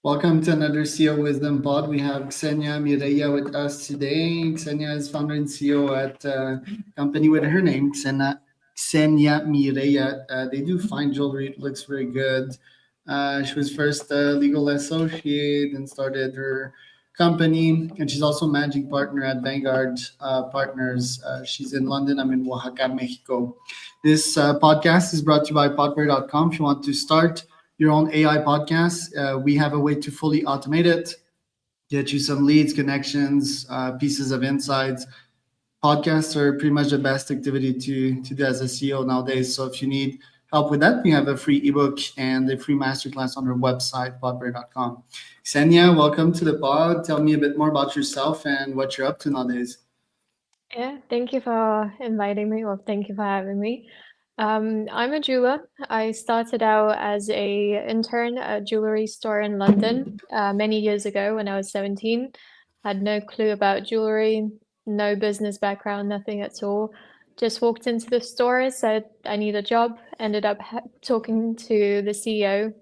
Welcome to another CEO Wisdom Pod. We have Ksenia Mirella with us today. Ksenia is founder and CEO at a company with her name, Ksenia Mirella. They do fine jewelry. It looks very good. She was first a legal associate and started her company. And she's also managing partner at Vanguard Partners. She's in London. I'm in Oaxaca, Mexico. This podcast is brought to you by Podware.com. If you want to start your own AI podcast, we have a way to fully automate it, get you some leads, connections, pieces of insights. Podcasts are pretty much the best activity to do as a CEO nowadays. So if you need help with that, we have a free ebook and a free masterclass on our website, podware.com. Ksenia, welcome to the pod. Tell me a bit more about yourself and what you're up to nowadays. Yeah, thank you for inviting me, or thank you for having me. I'm a jeweler. I started out as a intern at a jewelry store in London many years ago when I was 17. Had no clue about jewelry, no business background, nothing at all. Just walked into the store, said I need a job, ended up talking to the CEO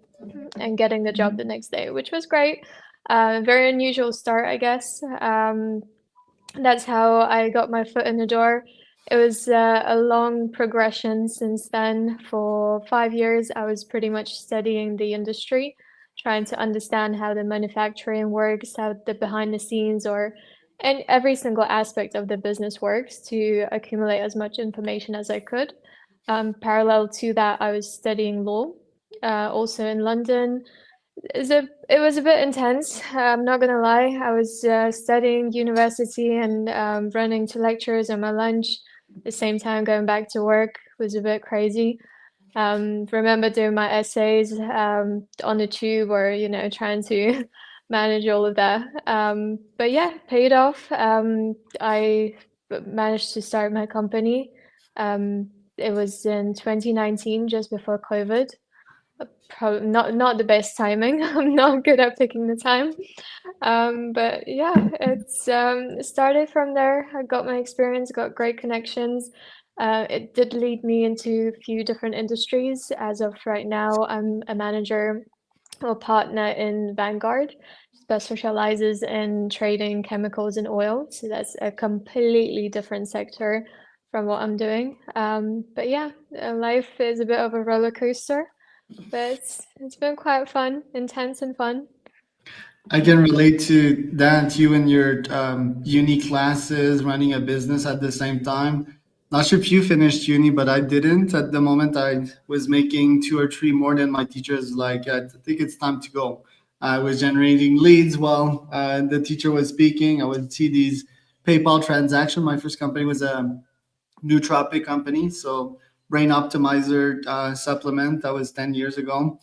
and getting the job the next day, which was great. Very unusual start, I guess. That's how I got my foot in the door. It was a long progression since then. For 5 years, I was pretty much studying the industry, trying to understand how the manufacturing works, how the behind the scenes and every single aspect of the business works to accumulate as much information as I could. Parallel to that, I was studying law, also in London. It was a bit intense. I'm not gonna lie. I was studying university and running to lectures on my lunch. At the same time, going back to work was a bit crazy. Remember doing my essays on the tube or trying to manage all of that. But yeah, paid off. I managed to start my company. It was in 2019, just before COVID. Probably not the best timing. I'm not good at picking the time. But yeah, it started from there. I got my experience, got great connections. It did lead me into a few different industries. As of right now, I'm a manager or partner in Vanguard, specializes in trading chemicals and oil. So that's a completely different sector from what I'm doing. But yeah, life is a bit of a roller coaster, but it's been quite fun, intense and fun. I can relate to that. You and your uni classes, running a business at the same time. Not sure if you finished uni, but I didn't. At the moment, I was making two or three more than my teachers. Like, I think it's time to go. I was generating leads while the teacher was speaking. I would see these PayPal transaction. My first company was a nootropic company, so brain optimizer supplement. That was 10 years ago.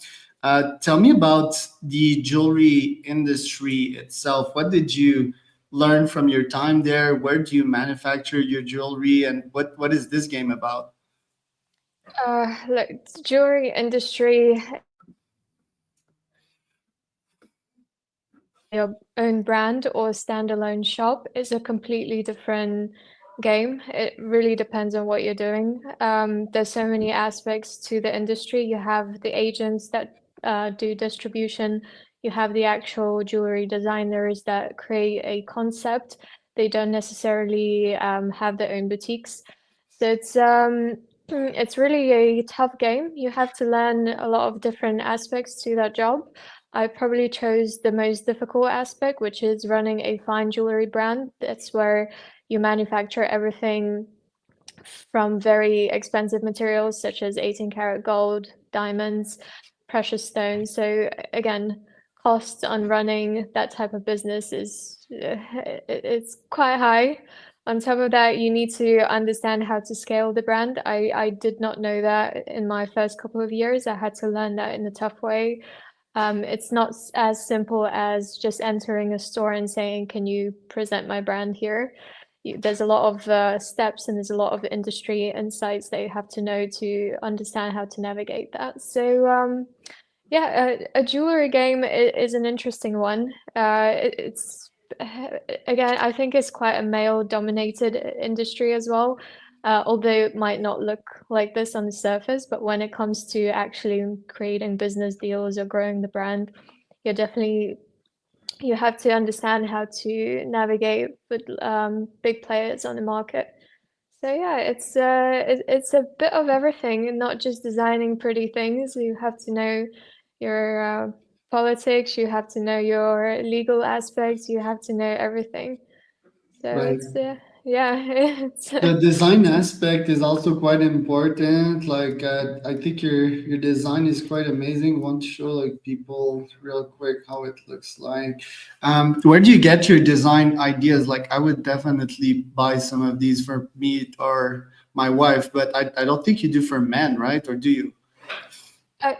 Tell me about the jewelry industry itself. What did you learn from your time there? Where do you manufacture your jewelry, and what is this game about? Look, jewelry industry, your own brand or standalone shop is a completely different game. It really depends on what you're doing. There's so many aspects to the industry. You have the agents that do distribution. You have the actual jewelry designers that create a concept. They don't necessarily have their own boutiques. So it's really a tough game. You have to learn a lot of different aspects to that job. I probably chose the most difficult aspect, which is running a fine jewelry brand. That's where you manufacture everything from very expensive materials such as 18 karat gold, diamonds, precious stones. So again, costs on running that type of business is it's quite high. On top of that, you need to understand how to scale the brand. I did not know that in my first couple of years. I had to learn that in a tough way. It's not as simple as just entering a store and saying, "Can you present my brand here?" There's a lot of steps and there's a lot of industry insights that you have to know to understand how to navigate that. So yeah, a jewelry game is an interesting one. It's again, I think it's quite a male-dominated industry as well. Although it might not look like this on the surface, but when it comes to actually creating business deals or growing the brand, you're definitely you have to understand how to navigate with big players on the market. So yeah, it's a bit of everything, and not just designing pretty things. You have to know your politics, you have to know your legal aspects, you have to know everything. So Right. it's yeah, it's The design aspect is also quite important. Like I think your design is quite amazing. Want to show like people real quick how it looks like. Where do you get your design ideas? Like I would definitely buy some of these for me or my wife, but I don't think you do for men, right? Or do you? Uh,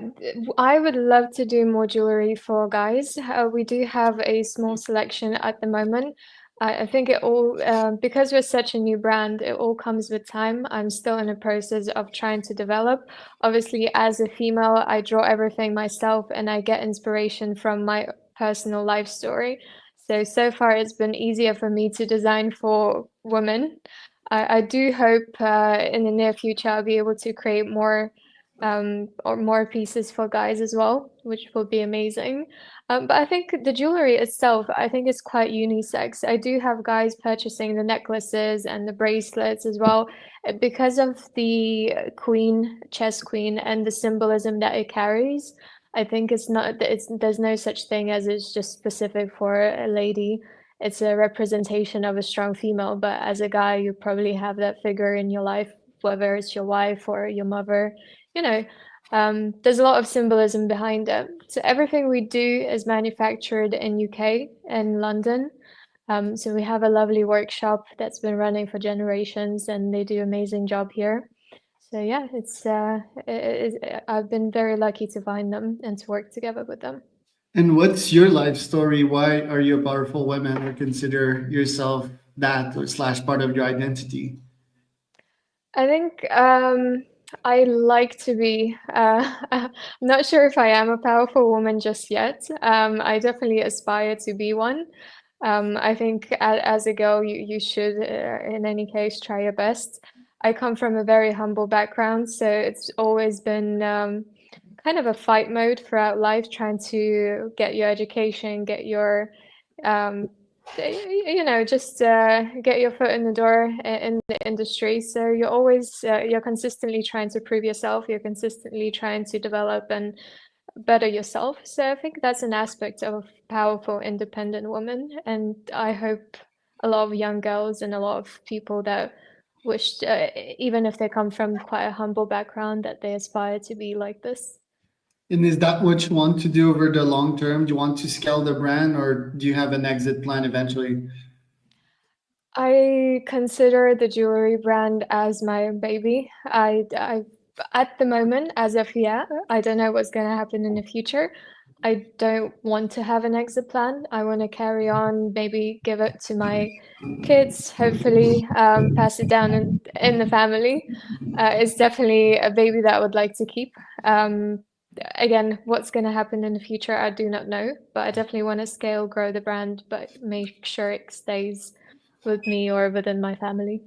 I would love to do more jewelry for guys. We do have a small selection at the moment. I think it all, because we're such a new brand, it all comes with time. I'm still in the process of trying to develop. Obviously, as a female, I draw everything myself and I get inspiration from my personal life story. So far, it's been easier for me to design for women. I do hope in the near future I'll be able to create more or more pieces for guys as well, which will be amazing. But I think the jewelry itself, I think is quite unisex. I do have guys purchasing the necklaces and the bracelets as well because of the queen, chess queen, and the symbolism that it carries. I think it's not, it's there's no such thing as it's just specific for a lady. It's a representation of a strong female, but as a guy, you probably have that figure in your life, whether it's your wife or your mother, you know, there's a lot of symbolism behind it. So everything we do is manufactured in UK and London. So we have a lovely workshop that's been running for generations, and they do an amazing job here. So yeah, I've been very lucky to find them and to work together with them. And what's your life story? Why are you a powerful woman or consider yourself that or slash part of your identity? I think I like to be. I'm not sure if I am a powerful woman just yet. I definitely aspire to be one. I think as a girl, you should, in any case, try your best. I come from a very humble background, so it's always been kind of a fight mode throughout life, trying to get your education, get your um, just get your foot in the door in the industry. So you're always you're consistently trying to prove yourself. You're consistently trying to develop and better yourself. So I think that's an aspect of a powerful, independent woman. And I hope a lot of young girls and a lot of people that wish, even if they come from quite a humble background, that they aspire to be like this. And is that what you want to do over the long term? Do you want to scale the brand or do you have an exit plan eventually? I consider the jewelry brand as my baby. At the moment, as of yet, I don't know what's going to happen in the future. I don't want to have an exit plan. I want to carry on, maybe give it to my kids, hopefully, pass it down in the family. It's definitely a baby that I would like to keep. Um, Again, what's going to happen in the future, I do not know, but I definitely want to scale, grow the brand, but make sure it stays with me or within my family.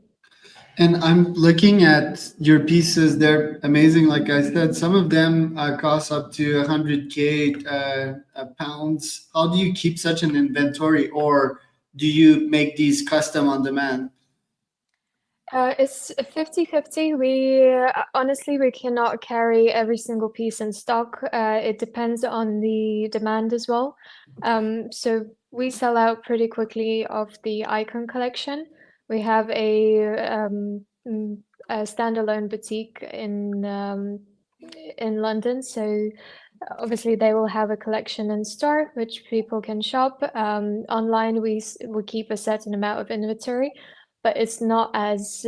And I'm looking at your pieces. They're amazing. Like I said, some of them cost up to 100K pounds. How do you keep such an inventory or do you make these custom on demand? It's 50-50. We honestly, we cannot carry every single piece in stock. It depends on the demand as well. So we sell out pretty quickly of the Icon collection. We have a standalone boutique in London. So obviously they will have a collection in store which people can shop. Online, we keep a certain amount of inventory, but it's not as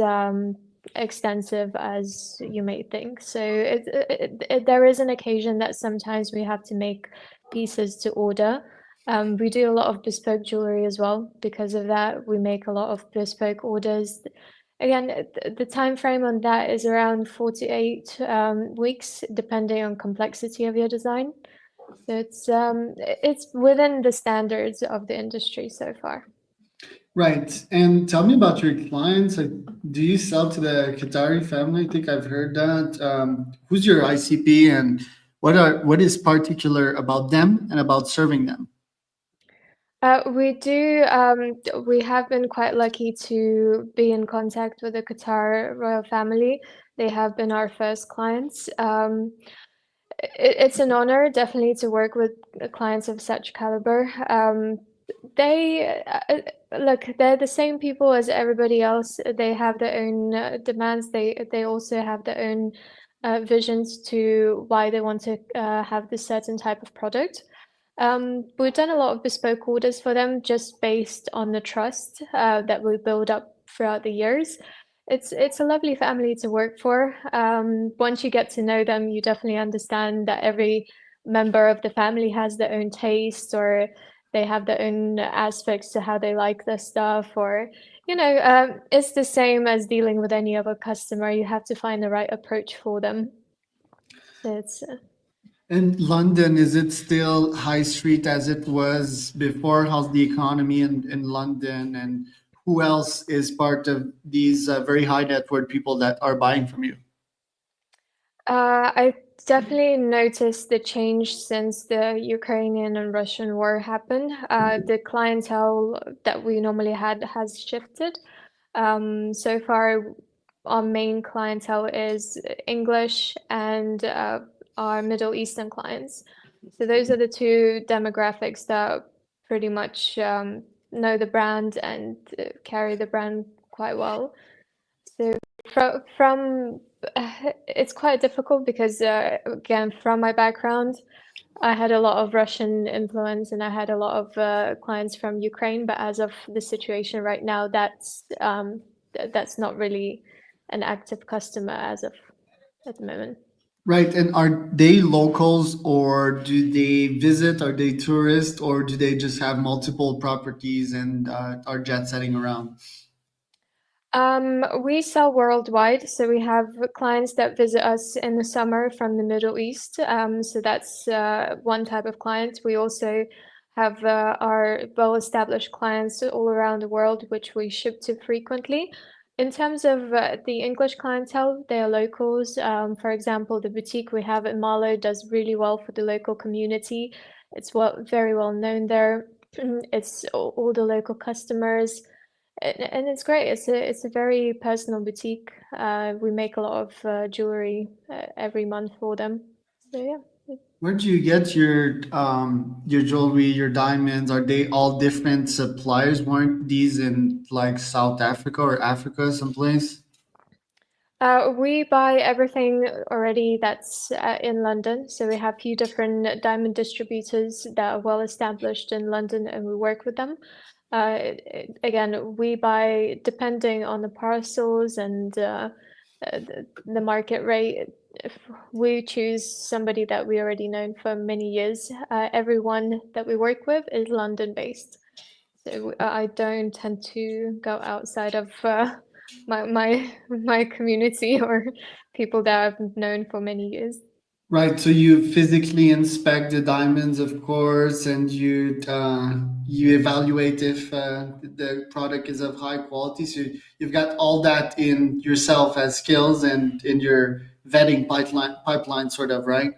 extensive as you may think. So there is an occasion that sometimes we have to make pieces to order. We do a lot of bespoke jewelry as well. Because of that, we make a lot of bespoke orders. Again, the time frame on that is around 48 weeks, depending on complexity of your design. So it's within the standards of the industry so far. Right. And tell me about your clients. Like, do you sell to the Qatari family? I think I've heard that. Who's your ICP and What is particular about them and about serving them? We do. We have been quite lucky to be in contact with the Qatar royal family. They have been our first clients. It's an honor, definitely, to work with clients of such caliber. They look, they're the same people as everybody else. They have their own demands. They also have their own visions to why they want to have this certain type of product. We've done a lot of bespoke orders for them just based on the trust that we build up throughout the years. It's a lovely family to work for. Once you get to know them, you definitely understand that every member of the family has their own taste, or they have their own aspects to how they like their stuff, or it's the same as dealing with any other customer. You have to find the right approach for them. So it's In London, is it still high street as it was before? How's the economy in London? And who else is part of these very high net worth people that are buying from you? I definitely noticed the change since the Ukrainian and Russian war happened. The clientele that we normally had has shifted. So far, our main clientele is English and our Middle Eastern clients. So those are the two demographics that pretty much know the brand and carry the brand quite well. So from it's quite difficult because again, from my background, I had a lot of Russian influence and I had a lot of clients from Ukraine. But as of the situation right now, that's not really an active customer as of at the moment. Right. And are they locals or do they visit? Are they tourists or do they just have multiple properties and are jet setting around? We sell worldwide, so we have clients that visit us in the summer from the Middle East. So that's one type of client. We also have our well-established clients all around the world, which we ship to frequently. In terms of the English clientele, they are locals. For example, the boutique we have in Marlow does really well for the local community. It's very well known there. It's all the local customers. And it's great. It's a very personal boutique. We make a lot of jewelry every month for them. So yeah. Where do you get your jewelry, your diamonds? Are they all different suppliers? Weren't these in like South Africa or Africa someplace? We buy everything already that's in London. So we have a few different diamond distributors that are well established in London, and we work with them. Again, we buy depending on the parcels and the market rate. If we choose somebody that we already known for many years, everyone that we work with is London based. So I don't tend to go outside of my community or people that I've known for many years. Right. So you physically inspect the diamonds, of course, and you evaluate if the product is of high quality. So you've got all that in yourself as skills and in your vetting pipeline, sort of, right?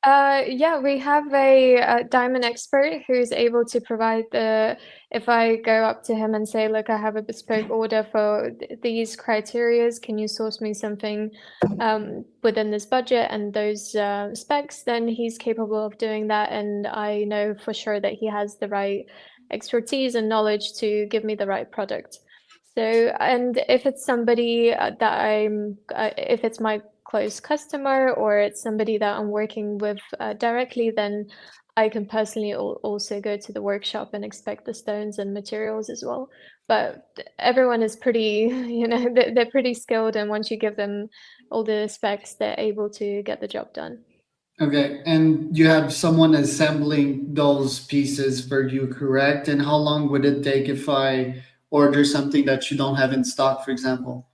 Yeah, we have a diamond expert who's able to provide if I go up to him and say, look, I have a bespoke order for these criterias, can you source me something within this budget and those specs, then he's capable of doing that. And I know for sure that he has the right expertise and knowledge to give me the right product. So, and if it's somebody if it's my close customer or it's somebody that I'm working with directly, then I can personally also go to the workshop and inspect the stones and materials as well. But everyone is pretty, they're pretty skilled, and once you give them all the specs, they're able to get the job done. Okay. And you have someone assembling those pieces for you, correct? And how long would it take if I order something that you don't have in stock, for example?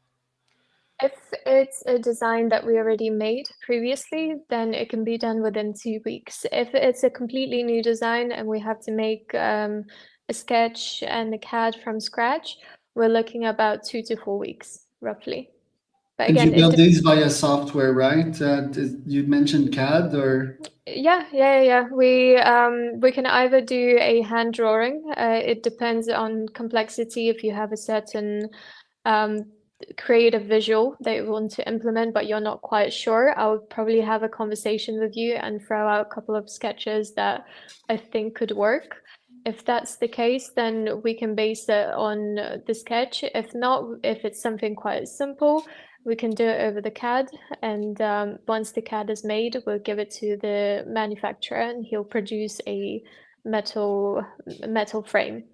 If it's a design that we already made previously, then it can be done within 2 weeks. If it's a completely new design and we have to make a sketch and a CAD from scratch, we're looking about 2 to 4 weeks, roughly. But And you again, build these via software, right? You mentioned CAD or? yeah. We can either do a hand drawing. It depends on complexity. If you have a certain um, creative visual that you want to implement, but you're not quite sure, I would probably have a conversation with you and throw out a couple of sketches that I think could work. If that's the case, then we can base it on the sketch. If not, if it's something quite simple, we can do it over the CAD. And once the CAD is made, we'll give it to the manufacturer, and he'll produce a metal metal frame.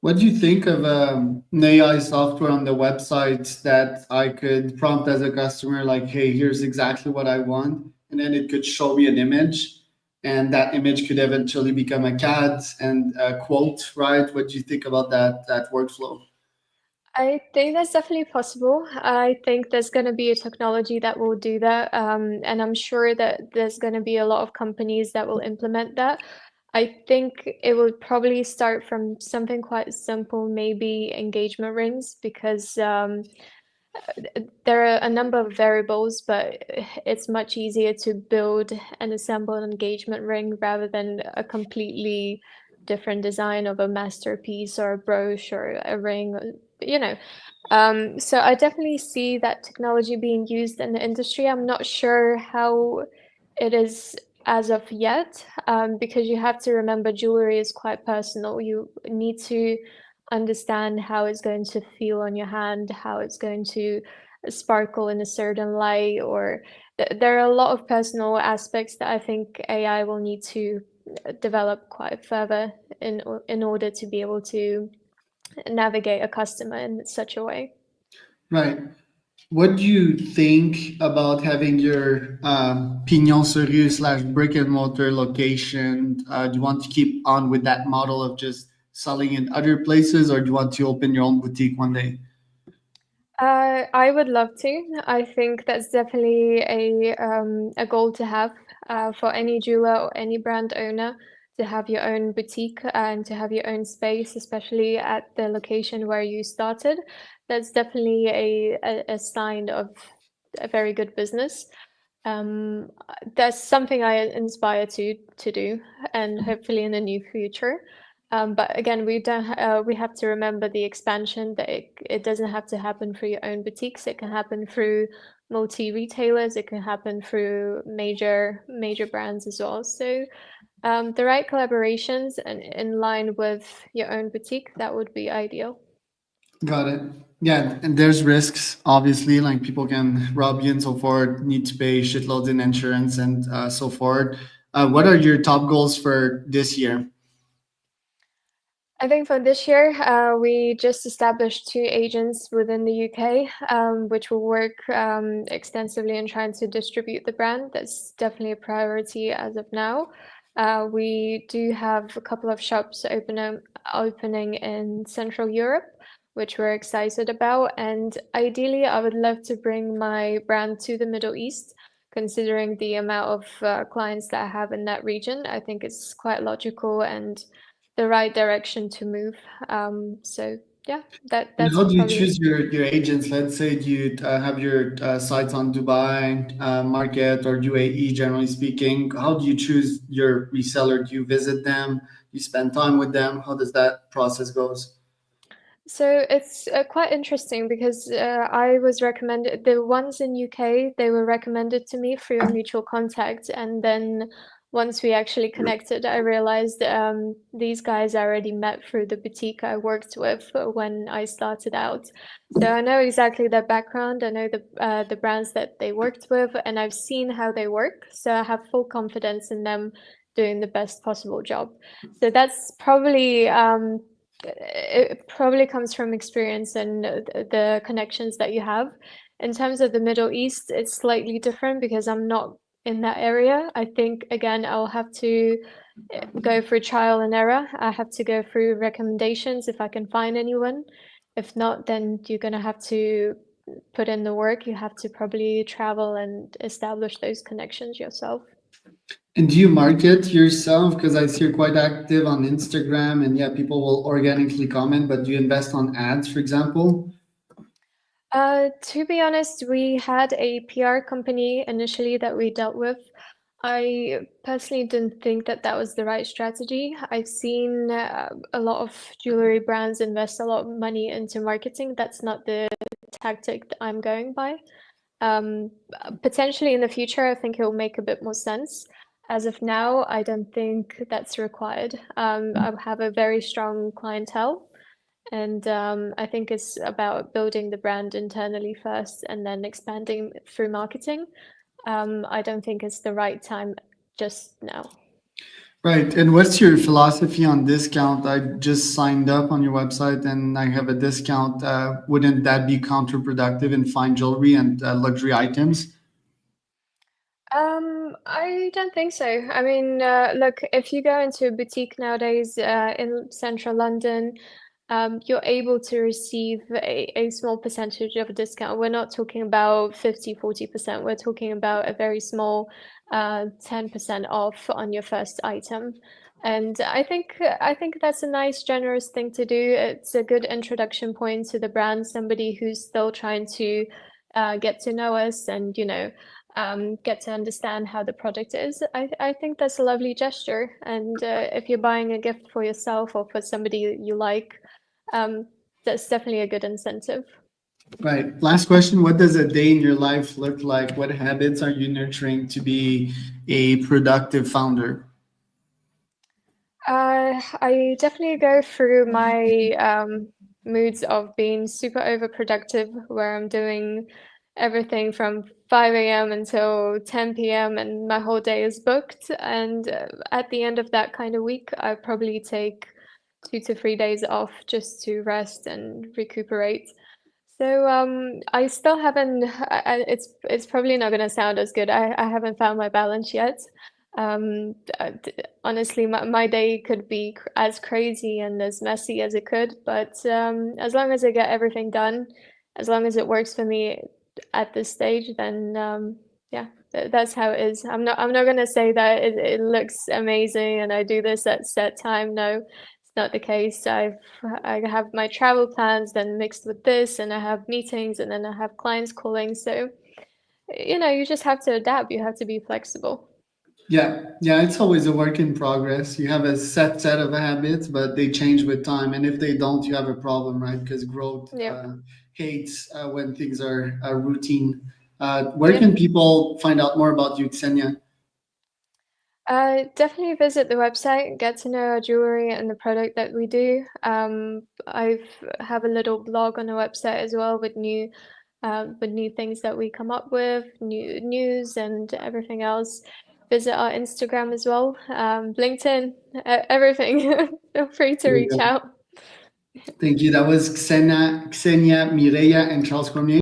What do you think of an AI software on the website that I could prompt as a customer, like, hey, here's exactly what I want, and then it could show me an image, and that image could eventually become a CAD and a quote, right? What do you think about that workflow? I think that's definitely possible. I think there's going to be a technology that will do that. And I'm sure that there's going to be a lot of companies that will implement that. I think it will probably start from something quite simple, maybe engagement rings, because there are a number of variables, but it's much easier to build and assemble an engagement ring rather than a completely different design of a masterpiece or a brooch or a ring, you know. So I definitely see that technology being used in the industry. I'm not sure how it is as of yet, because you have to remember jewelry is quite personal. You need to understand how it's going to feel on your hand, how it's going to sparkle in a certain light, or there are a lot of personal aspects that I think AI will need to develop quite further in order to be able to navigate a customer in such a way. Right. What do you think about having your pignon sur rue slash brick and mortar location? Do you want to keep on with that model of just selling in other places, or do you want to open your own boutique one day? I would love to. I think that's definitely a goal to have for any jeweler or any brand owner, to have your own boutique and to have your own space, especially at the location where you started. That's definitely a sign of a very good business. That's something I inspire to do, and hopefully in the near future. But again, we have to remember the expansion, that it doesn't have to happen through your own boutiques. It can happen through multi-retailers. It can happen through major brands as well. So the right collaborations and in line with your own boutique, that would be ideal. Got it. Yeah, and there's risks, obviously, like people can rob you and so forth, need to pay shitloads in insurance and so forth. What are your top goals for this year? I think for this year, we just established 2 agents within the UK, which will work extensively in trying to distribute the brand. That's definitely a priority as of now. We do have a couple of shops opening in Central Europe, which we're excited about. And ideally, I would love to bring my brand to the Middle East, considering the amount of clients that I have in that region. I think it's quite logical and the right direction to move. So yeah, And that's how do you probably. choose your agents? Let's say you have your sites on Dubai market or UAE, generally speaking. How do you choose your reseller? Do you visit them? You spend time with them? How does that process goes? So it's quite interesting because I was recommended, the ones in UK, they were recommended to me through a mutual contact, and then once we actually connected, I realized these guys I already met through the boutique I worked with when I started out. So I know exactly their background, I know the brands that they worked with, and I've seen how they work. So I have full confidence in them doing the best possible job. So that's probably it probably comes from experience and the connections that you have. In terms of the Middle East, it's slightly different because I'm not in that area. I think again, I'll have to go through trial and error. I have to go through recommendations if I can find anyone. If not, then you're gonna have to put in the work. You have to probably travel and establish those connections yourself. And do you market yourself? Because I see you're quite active on Instagram, and yeah, people will organically comment. But do you invest on ads, for example? To be honest, we had a PR company initially that we dealt with. I personally didn't think that that was the right strategy. I've seen a lot of jewelry brands invest a lot of money into marketing. That's not the tactic that I'm going by. Potentially in the future, I think it will make a bit more sense. As of now, I don't think that's required. I have a very strong clientele, and I think it's about building the brand internally first and then expanding through marketing. I don't think it's the right time just now. Right. And what's your philosophy on discount? I just signed up on your website and I have a discount. Wouldn't that be counterproductive in fine jewelry and luxury items? I don't think so. I mean, look, if you go into a boutique nowadays, in central London, you're able to receive a small percentage of a discount. We're not talking about 50, 40%. We're talking about a very small, 10% off on your first item. And I think that's a nice, generous thing to do. It's a good introduction point to the brand, somebody who's still trying to get to know us and, get to understand how the product is. I think that's a lovely gesture. And if you're buying a gift for yourself or for somebody you like, um, that's definitely a good incentive. Right. Last question. What does a day in your life look like? What habits are you nurturing to be a productive founder? I definitely go through my moods of being super overproductive, where I'm doing everything from 5 a.m. until 10 p.m. and my whole day is booked. And at the end of that kind of week, I probably take 2 to 3 days off just to rest and recuperate. So I still haven't. It's probably not going to sound as good. I haven't found my balance yet. Honestly, my day could be as crazy and as messy as it could, but as long as I get everything done, as long as it works for me at this stage, then yeah, that's how it is. I'm not gonna say that it looks amazing and I do this at set time. No, it's not the case. I have my travel plans then mixed with this, and I have meetings, and then I have clients calling. So you just have to adapt. You have to be flexible. Yeah, yeah, it's always a work in progress. You have a set of habits, but they change with time. And if they don't, you have a problem, right? Because growth Yep. hates when things are routine. Where Yep. can people find out more about you, Ksenia? Definitely visit the website, get to know our jewelry and the product that we do. I've have a little blog on the website as well with new things that we come up with, new news and everything else. Visit our Instagram as well, LinkedIn, everything. Feel free to Very reach good. out. Thank you. That was Ksenia Mirella and Charles Cormier.